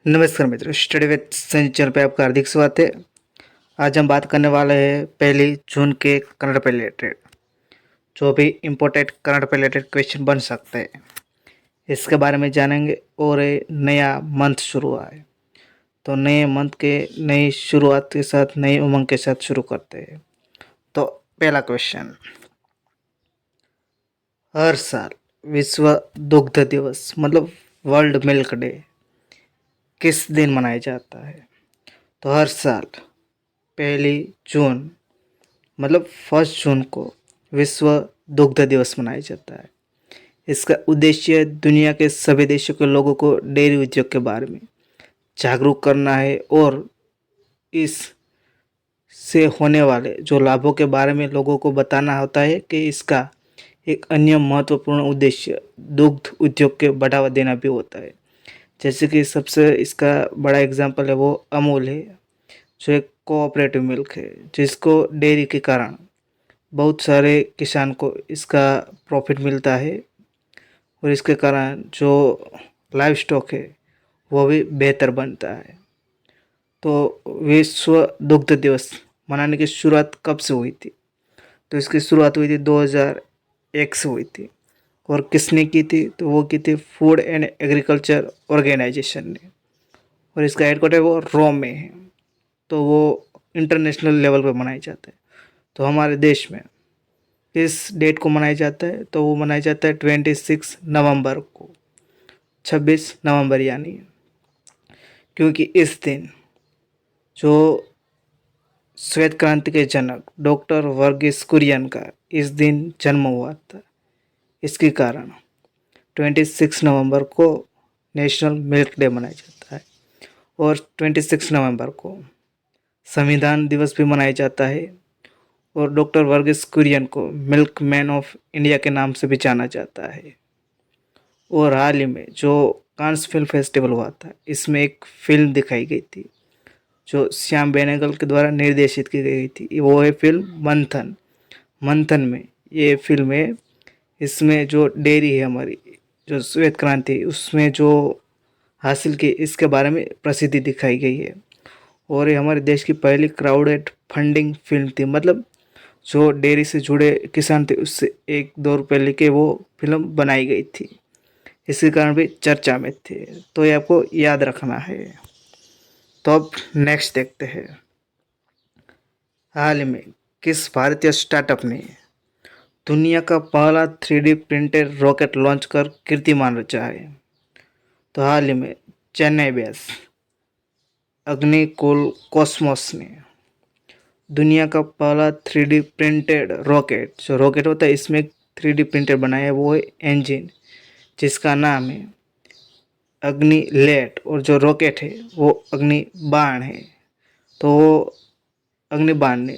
नमस्कार मित्रों, study with Sanjay channel पे आपका हार्दिक स्वागत है। आज हम बात करने वाले हैं 1 जून के करंट अफेयर रिलेटेड, जो भी important current affair related question बन सकते हैं, इसके बारे में जानेंगे। और ये नया मंथ शुरू हुआ है, तो नए मंथ के नई शुरुआत के साथ नई उमंग के साथ शुरू करते हैं। तो पहला क्वेश्चन, हर साल विश्व दुग्ध दिवस मतलब वर्ल्ड मिल्क डे किस दिन मनाया जाता है? तो हर साल 1 जून मतलब 1 जून को विश्व दुग्ध दिवस मनाया जाता है। इसका उद्देश्य दुनिया के सभी देशों के लोगों को डेयरी उद्योग के बारे में जागरूक करना है और इस से होने वाले जो लाभों के बारे में लोगों को बताना होता है कि इसका एक अन्य महत्वपूर्ण उद्देश्य दुग्ध उद्योग के बढ़ावा देना भी होता है। जैसे कि सबसे इसका बड़ा एग्जाम्पल है वो अमूल है, जो एक कोऑपरेटिव मिल्क है, जिसको डेयरी के कारण बहुत सारे किसान को इसका प्रॉफिट मिलता है और इसके कारण जो लाइव स्टॉक है वो भी बेहतर बनता है। तो विश्व दुग्ध दिवस मनाने की शुरुआत कब से हुई थी? तो इसकी शुरुआत हुई थी 2001 से हुई थी। और किसने की थी? तो वो की थी फूड एंड एग्रीकल्चर ऑर्गेनाइजेशन ने, और इसका हेडक्वार्टर वो रोम में है। तो वो इंटरनेशनल लेवल पर मनाया जाता है। तो हमारे देश में किस डेट को मनाया जाता है? तो वो मनाया जाता है 26 नवंबर को, 26 नवंबर यानी, क्योंकि इस दिन जो श्वेत क्रांति के जनक डॉक्टर वर्गीस कुरियन का इस दिन जन्म हुआ था। इसके कारण 26 नवंबर को नेशनल मिल्क डे मनाया जाता है। और 26 नवंबर को संविधान दिवस भी मनाया जाता है। और डॉक्टर वर्गीस कुरियन को मिल्क मैन ऑफ इंडिया के नाम से भी जाना जाता है। और हाल ही में जो कांस फिल्म फेस्टिवल हुआ था, इसमें एक फिल्म दिखाई गई थी जो श्याम बेनेगल के द्वारा निर्देशित की गई थी। वो है फिल्म मंथन। मंथन में ये फिल्म है, इसमें जो डेयरी है हमारी, जो श्वेत क्रांति उसमें जो हासिल की, इसके बारे में प्रसिद्धि दिखाई गई है। और ये हमारे देश की पहली क्राउडेड फंडिंग फिल्म थी, मतलब जो डेयरी से जुड़े किसान थे उससे 1-2 रुपये लेके वो फिल्म बनाई गई थी। इसी कारण भी चर्चा में थे, तो ये आपको याद रखना है। तो अब नेक्स्ट देखते हैं, हाल ही में किस भारतीय स्टार्टअप ने दुनिया का पहला 3D प्रिंटेड रॉकेट लॉन्च कर कीर्तिमान रचा है? तो हाल ही में चेन्नई बेस अग्निकुल कॉस्मोस ने दुनिया का पहला 3D प्रिंटेड रॉकेट, जो रॉकेट होता है इसमें 3D प्रिंटेड बनाया है, वो है इंजन, जिसका नाम है अग्निलेट। और जो रॉकेट है वो अग्निबाण है। तो वो अग्निबाण ने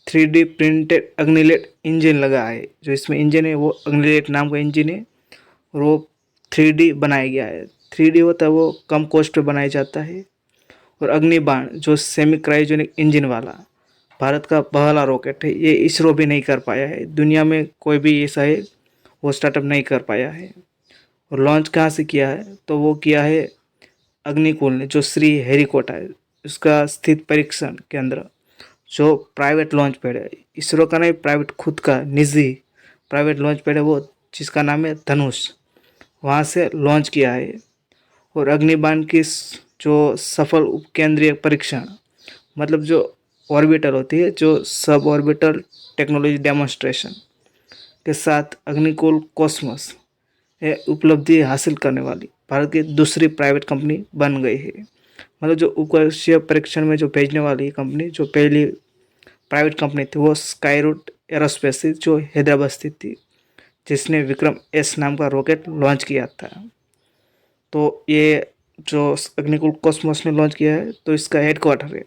3D प्रिंटेड अग्निलेट इंजन लगा है। जो इसमें इंजन है वो अग्निलेट नाम का इंजन है, और वो 3D बनाया गया है। 3D होता है वो कम कॉस्ट पे बनाया जाता है। और अग्निबाण जो सेमी क्रायोजेनिक इंजन वाला भारत का पहला रॉकेट है, ये इसरो भी नहीं कर पाया है। दुनिया में कोई भी ऐसा है वो स्टार्टअप नहीं कर पाया है। और लॉन्च कहाँ से किया है? तो वो किया है अग्निकुल ने, जो श्री हरिकोटा है उसका स्थित परीक्षण केंद्र, जो प्राइवेट लॉन्च पैड है। इसरो का नहीं, प्राइवेट खुद का निजी प्राइवेट लॉन्च पैड है वो, जिसका नाम है धनुष, वहाँ से लॉन्च किया है। और अग्निबाण की जो सफल उपकेंद्रीय परीक्षण, मतलब जो ऑर्बिटल होती है, जो सब ऑर्बिटल टेक्नोलॉजी डेमोन्स्ट्रेशन के साथ अग्निकुल कॉस्मोस ये उपलब्धि हासिल करने वाली भारत की दूसरी प्राइवेट कंपनी बन गई है। मतलब जो उपग्रह परीक्षण में जो भेजने वाली कंपनी, जो पहली प्राइवेट कंपनी थी, वो स्काईरूट एरोस्पेस थी, जो हैदराबाद स्थित थी, जिसने विक्रम एस नाम का रॉकेट लॉन्च किया था। तो ये जो अग्निकुल कॉस्मोस ने लॉन्च किया है, तो इसका हेडक्वार्टर है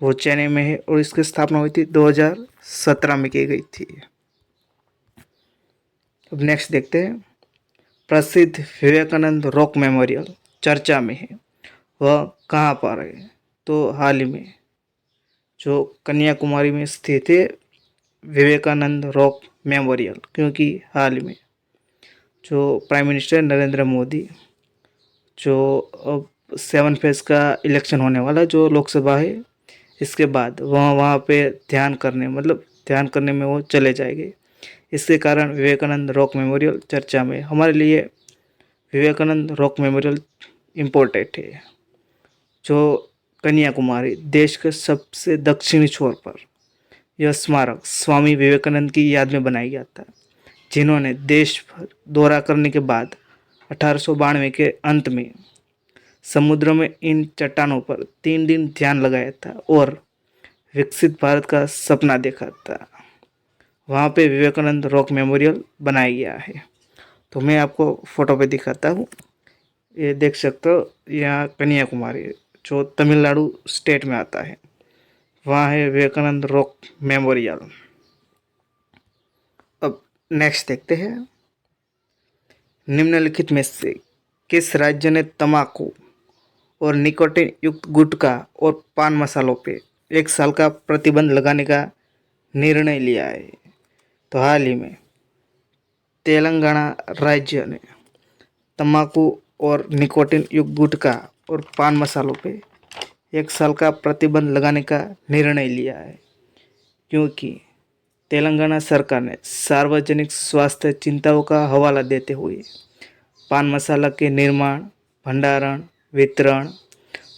वो चेन्नई में है, और इसकी स्थापना हुई थी 2017 में की गई थी। अब नेक्स्ट देखते हैं, प्रसिद्ध विवेकानंद रॉक मेमोरियल चर्चा में है, वह कहाँ पर है? तो हाल ही में जो कन्याकुमारी में स्थित है विवेकानंद रॉक मेमोरियल, क्योंकि हाल ही में जो प्राइम मिनिस्टर नरेंद्र मोदी, जो अब 7 फेज़ का इलेक्शन होने वाला है जो लोकसभा है। इसके बाद वहाँ पे ध्यान करने में वो चले जाएंगे। इसके कारण विवेकानंद रॉक मेमोरियल चर्चा में। हमारे लिए विवेकानंद रॉक मेमोरियल इम्पोर्टेंट है, जो कन्याकुमारी देश के सबसे दक्षिणी छोर पर। यह स्मारक स्वामी विवेकानंद की याद में बनाया गया था, जिन्होंने देश भर दौरा करने के बाद 1892 के अंत में समुद्र में इन चट्टानों पर 3 दिन ध्यान लगाया था और विकसित भारत का सपना देखा था। वहाँ पे विवेकानंद रॉक मेमोरियल बनाया गया है। तो मैं आपको फ़ोटो पे दिखाता हूँ, ये देख सकते हो। यहाँ कन्याकुमारी जो तमिलनाडु स्टेट में आता है, वहाँ है विवेकानंद रॉक मेमोरियल। अब नेक्स्ट देखते हैं, निम्नलिखित में से किस राज्य ने तंबाकू और निकोटीन युक्त गुटखा और पान मसालों पे 1 साल का प्रतिबंध लगाने का निर्णय लिया है? तो हाल ही में तेलंगाना राज्य ने तंबाकू और निकोटीन युक्त गुटखा और पान मसालों पे 1 साल का प्रतिबंध लगाने का निर्णय लिया है, क्योंकि तेलंगाना सरकार ने सार्वजनिक स्वास्थ्य चिंताओं का हवाला देते हुए पान मसाला के निर्माण, भंडारण, वितरण,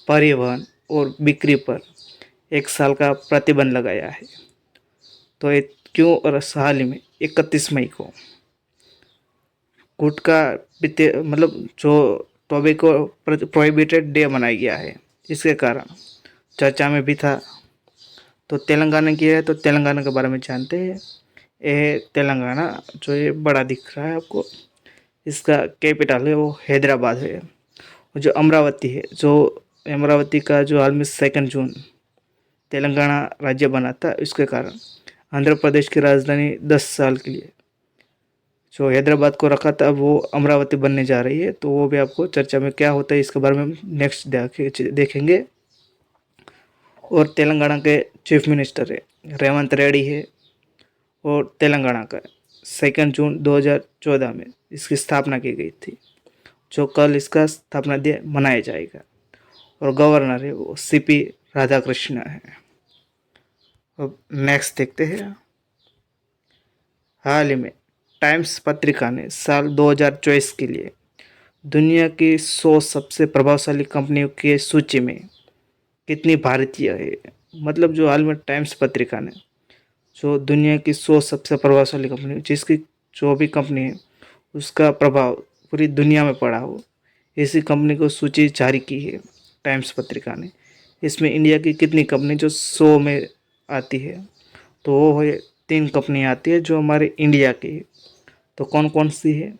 परिवहन और बिक्री पर 1 साल का प्रतिबंध लगाया है। तो ये क्यों? और हाल ही में 31 मई को गुटखा जो टोबैको प्रोहिबिटेड डे मनाया गया है, इसके कारण चर्चा में भी था। तो तेलंगाना की है, तो तेलंगाना के बारे में जानते हैं। ये तेलंगाना जो ये बड़ा दिख रहा है आपको, इसका कैपिटल है वो हैदराबाद है। जो अमरावती है, जो अमरावती का जो हाल में 2 जून तेलंगाना राज्य बना था, इसके कारण आंध्र प्रदेश की राजधानी 10 साल के लिए जो हैदराबाद को रखा था, वो अमरावती बनने जा रही है। तो वो भी आपको चर्चा में क्या होता है इसके बारे में हम नेक्स्ट देखेंगे। और तेलंगाना के चीफ मिनिस्टर है रेवंत रेड्डी है, और तेलंगाना का 2 जून 2014 में इसकी स्थापना की गई थी, जो कल इसका स्थापना दिवस मनाया जाएगा। और गवर्नर है वो सीपी राधाकृष्ण है। अब नेक्स्ट देखते हैं, हाल ही में टाइम्स पत्रिका ने साल 2024 के लिए दुनिया की 100 सबसे प्रभावशाली कंपनियों की सूची में कितनी भारतीय है? जो हाल में टाइम्स पत्रिका ने जो दुनिया की 100 सबसे प्रभावशाली कंपनी, जिसकी जो भी कंपनी है उसका प्रभाव पूरी दुनिया में पड़ा हो, ऐसी कंपनी को सूची जारी की है टाइम्स पत्रिका ने। इसमें इंडिया की कितनी कंपनी जो 100 में आती है? तो वो है 3 कंपनियाँ आती है जो हमारे इंडिया की है। तो कौन कौन सी है?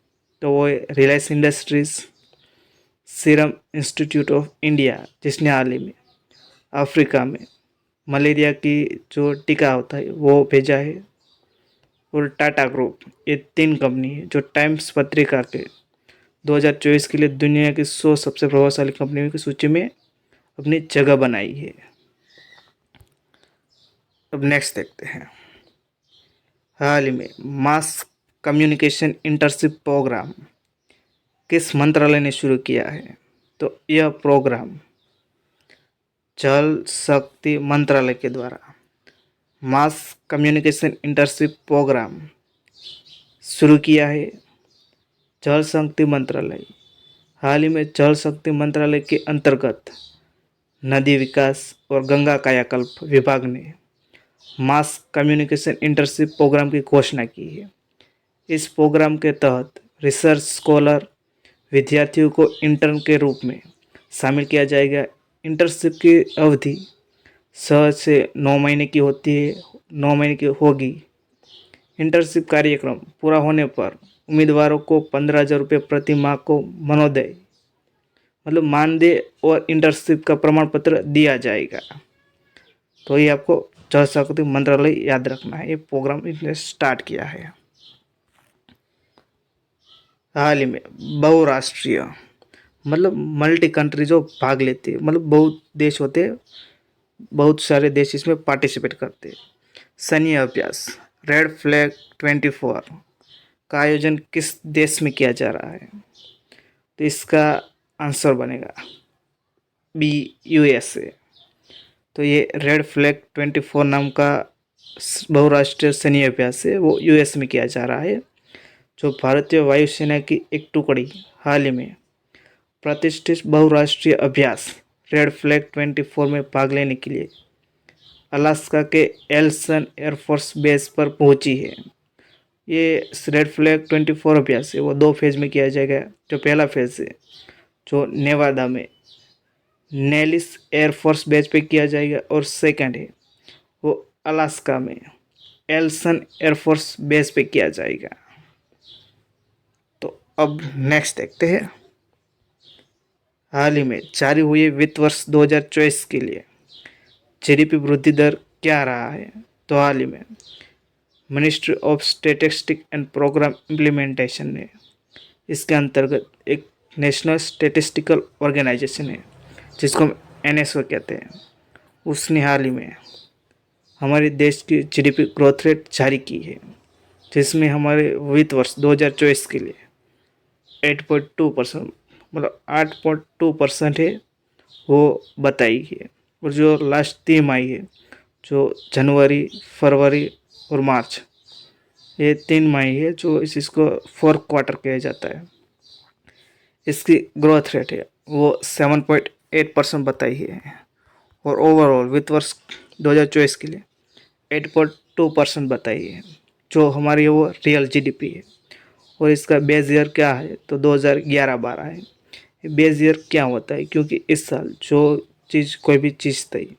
तो वो है Reliance industries, serum institute of India जिसने हाल ही में अफ्रीका में मलेरिया की जो टीका होता है वो भेजा है, और टाटा ग्रुप। ये 3 कंपनी है जो टाइम्स पत्रिका के 2024 के लिए दुनिया की 100 सबसे प्रभावशाली कंपनियों की सूची में अपनी जगह बनाई है। अब नेक्स्ट देखते हैं, हाल ही में मास कम्युनिकेशन इंटर्नशिप प्रोग्राम किस मंत्रालय ने शुरू किया है? तो यह प्रोग्राम जल शक्ति मंत्रालय के द्वारा मास कम्युनिकेशन इंटर्नशिप प्रोग्राम शुरू किया है। जल शक्ति मंत्रालय हाल ही में जल शक्ति मंत्रालय के अंतर्गत नदी विकास और गंगा कायाकल्प विभाग ने मास कम्युनिकेशन इंटर्नशिप प्रोग्राम की घोषणा की है। इस प्रोग्राम के तहत रिसर्च स्कॉलर विद्यार्थियों को इंटर्न के रूप में शामिल किया जाएगा। इंटर्नशिप की अवधि 6 से 9 महीने की होती है, 9 महीने की होगी। इंटर्नशिप कार्यक्रम पूरा होने पर उम्मीदवारों को 15,000 रुपये प्रति माह को मनोदय मानदेय और इंटर्नशिप का प्रमाण पत्र दिया जाएगा। तो ये आपको जल शक्ति मंत्रालय याद रखना है, ये प्रोग्राम इसने स्टार्ट किया है। हाल ही में बहुराष्ट्रीय मल्टी कंट्री जो भाग लेती है, बहुत देश होते हैं, बहुत सारे देश इसमें पार्टिसिपेट करते हैं। सैन्य अभ्यास रेड फ्लैग 24 का आयोजन किस देश में किया जा रहा है? तो इसका आंसर बनेगा बी यूएसए। तो ये रेड फ्लैग 24 नाम का बहुराष्ट्रीय सैन्य अभ्यास है, वो यूएस में किया जा रहा है। जो भारतीय वायुसेना की एक टुकड़ी हाल ही में प्रतिष्ठित बहुराष्ट्रीय अभ्यास रेड फ्लैग 24 में भाग लेने के लिए अलास्का के एल्सन एयरफोर्स बेस पर पहुंची है। ये रेड फ्लैग 24 अभ्यास है वो 2 फेज में किया जाएगा। जो पहला फेज है जो नेवादा में नेलिस एयरफोर्स बेस पे किया जाएगा, और सेकंड है वो अलास्का में एल्सन एयरफोर्स बेस पे किया जाएगा। तो अब नेक्स्ट देखते हैं, हाल ही में जारी हुए वित्त वर्ष 2024 के लिए जीडीपी वृद्धि दर क्या रहा है। तो हाल ही में ministry of statistics and programme implementation ने इसके अंतर्गत एक नेशनल स्टैटिस्टिकल ऑर्गेनाइजेशन है जिसको हम एनएसओ कहते हैं, उसने हाल ही में हमारे देश की जीडीपी ग्रोथ रेट जारी की है, जिसमें हमारे वित्त वर्ष 2024 के लिए 8.2% मतलब 8.2% है वो बताई है। और जो लास्ट तिमाही है जो जनवरी, फरवरी और मार्च, ये 3 माही है जो इसको 4th क्वार्टर कहा जाता है, इसकी ग्रोथ रेट है वो 7.8% बताई है। और ओवरऑल वित्त वर्ष 2024 के लिए 8.2% बताई है, जो हमारी वो रियल जीडीपी है। और इसका बेस ईयर क्या है तो 2011-12 है। बेस ईयर क्या होता है, क्योंकि इस साल जो चीज़ कोई भी चीज़ थी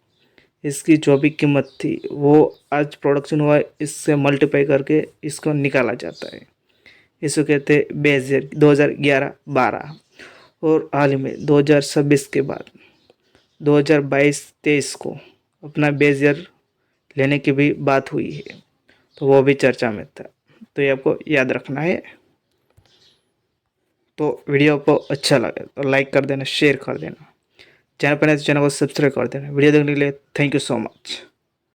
इसकी जो भी कीमत थी वो आज प्रोडक्शन हुआ इससे मल्टीप्लाई करके इसको निकाला जाता है, इसको कहते हैं बेस ईयर 2011-12। और हाल ही में 2026 के बाद 2022-23 को अपना बेस ईयर लेने की भी बात हुई है, तो वो भी चर्चा में था, तो ये आपको याद रखना है। तो वीडियो आपको अच्छा लगे तो लाइक कर देना, शेयर कर देना, चैनल पर नहीं तो चैनल को सब्सक्राइब कर देना। वीडियो देखने के लिए थैंक यू सो मच।